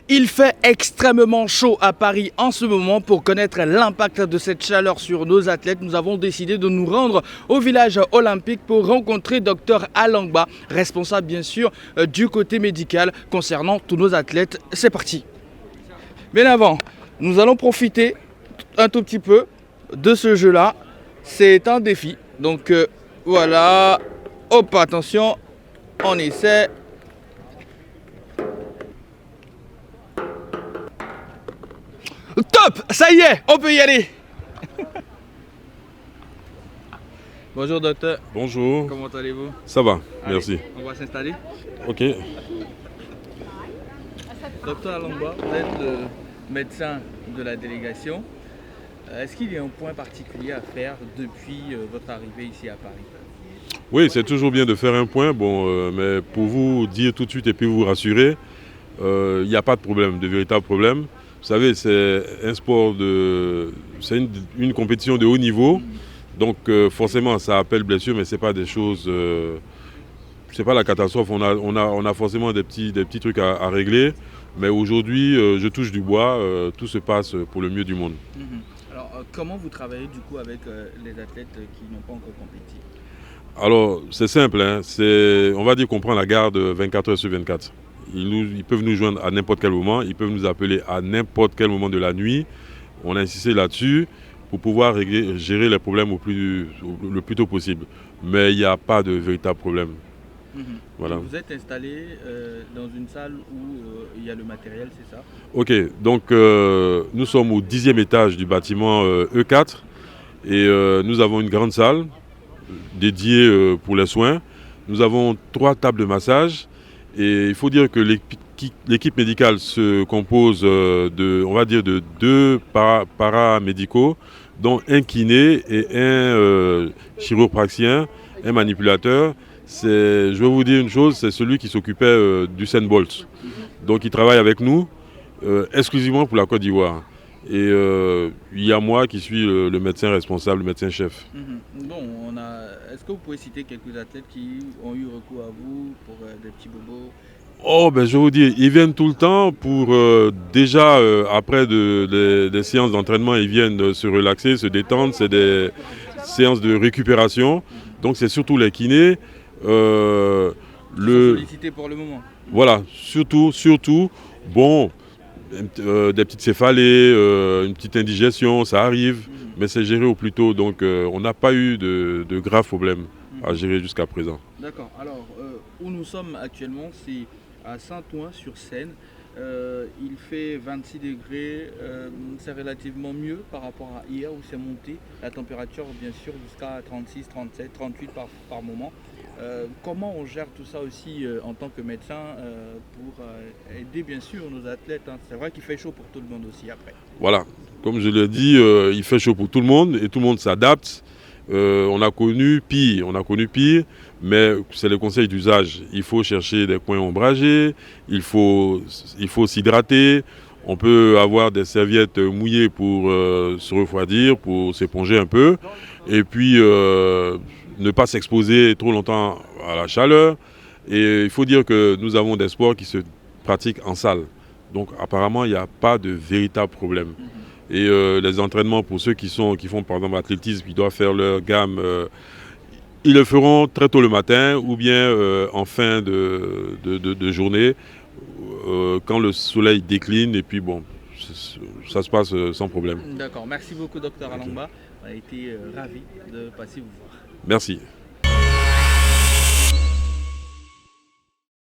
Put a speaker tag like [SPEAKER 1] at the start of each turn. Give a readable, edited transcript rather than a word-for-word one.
[SPEAKER 1] Il fait extrêmement chaud à Paris en ce moment. Pour connaître l'impact de cette chaleur sur nos athlètes, nous avons décidé de nous rendre au village olympique pour rencontrer Dr Alangba, responsable bien sûr du côté médical concernant tous nos athlètes. C'est parti. Bien avant, nous allons profiter un tout petit peu de ce jeu-là. C'est un défi. Donc voilà. Hop, attention, on essaie. Top, ça y est, on peut y aller. Bonjour docteur.
[SPEAKER 2] Bonjour.
[SPEAKER 1] Comment allez-vous?
[SPEAKER 2] Ça va,
[SPEAKER 1] Allez,
[SPEAKER 2] merci.
[SPEAKER 1] on va s'installer.
[SPEAKER 2] Ok.
[SPEAKER 1] Docteur Alangba, vous êtes le médecin de la délégation. Est-ce qu'il y a un point particulier à faire depuis votre arrivée ici à Paris?
[SPEAKER 2] Oui, c'est toujours bien de faire un point, mais pour vous dire tout de suite et puis vous rassurer, il n'y a pas de problème, de véritable problème. Vous savez, c'est un sport c'est une compétition de haut niveau, donc forcément ça appelle blessure, mais c'est pas des choses, c'est pas la catastrophe. On a forcément des petits trucs à régler, mais aujourd'hui, je touche du bois, tout se passe pour le mieux du monde.
[SPEAKER 1] Alors, comment vous travaillez du coup avec les athlètes qui n'ont pas encore compéti?
[SPEAKER 2] Alors, c'est simple, hein, on va dire qu'on prend la garde 24 heures sur 24. Ils peuvent nous joindre à n'importe quel moment, ils peuvent nous appeler à n'importe quel moment de la nuit. On a insisté là-dessus pour pouvoir gérer les problèmes le plus tôt possible. Mais il n'y a pas de véritable problème. Voilà.
[SPEAKER 1] Vous êtes installé dans une salle où il y a le matériel, c'est ça?
[SPEAKER 2] Ok, donc nous sommes au 10e étage du bâtiment E4 et nous avons une grande salle dédiée pour les soins. Nous avons 3 tables de massage et il faut dire que l'équipe médicale se compose on va dire de 2 paramédicaux, dont un kiné et un chiropraticien, un manipulateur. Je vais vous dire une chose, c'est celui qui s'occupait du Usain Bolt. Donc il travaille avec nous exclusivement pour la Côte d'Ivoire. Et il y a moi qui suis le médecin responsable, le médecin-chef.
[SPEAKER 1] Bon, est-ce que vous pouvez citer quelques athlètes qui ont eu recours à vous pour des petits bobos?
[SPEAKER 2] Oh, ben je vais vous dire, ils viennent tout le temps pour déjà après des séances d'entraînement, ils viennent se relaxer, se détendre. C'est des séances de récupération. Donc c'est surtout les kinés.
[SPEAKER 1] Ils sont sollicités pour le moment.
[SPEAKER 2] Voilà, surtout, bon, des petites céphalées, une petite indigestion, ça arrive, mais c'est géré au plus tôt. Donc on n'a pas eu de graves problèmes à gérer jusqu'à présent.
[SPEAKER 1] D'accord. Alors, où nous sommes actuellement, c'est à Saint-Ouen-sur-Seine. Il fait 26 degrés. C'est relativement mieux par rapport à hier où c'est monté. La température, bien sûr, jusqu'à 36, 37, 38 par moment. Comment on gère tout ça aussi en tant que médecin pour aider bien sûr nos athlètes, hein. C'est vrai qu'il fait chaud pour tout le monde aussi après.
[SPEAKER 2] Voilà, comme je l'ai dit, il fait chaud pour tout le monde et tout le monde s'adapte. On a connu pire, mais c'est le conseil d'usage. Il faut chercher des coins ombragés, il faut s'hydrater. On peut avoir des serviettes mouillées pour se refroidir, pour s'éponger un peu. Et puis, ne pas s'exposer trop longtemps à la chaleur. Et il faut dire que nous avons des sports qui se pratiquent en salle. Donc apparemment, il n'y a pas de véritable problème. Et les entraînements pour ceux qui font par exemple l'athlétisme, qui doivent faire leur gamme, ils le feront très tôt le matin ou bien en fin de journée, quand le soleil décline. Et puis bon, ça se passe sans problème.
[SPEAKER 1] D'accord, merci beaucoup docteur Alangba. On a été ravis de passer vous voir.
[SPEAKER 2] Merci.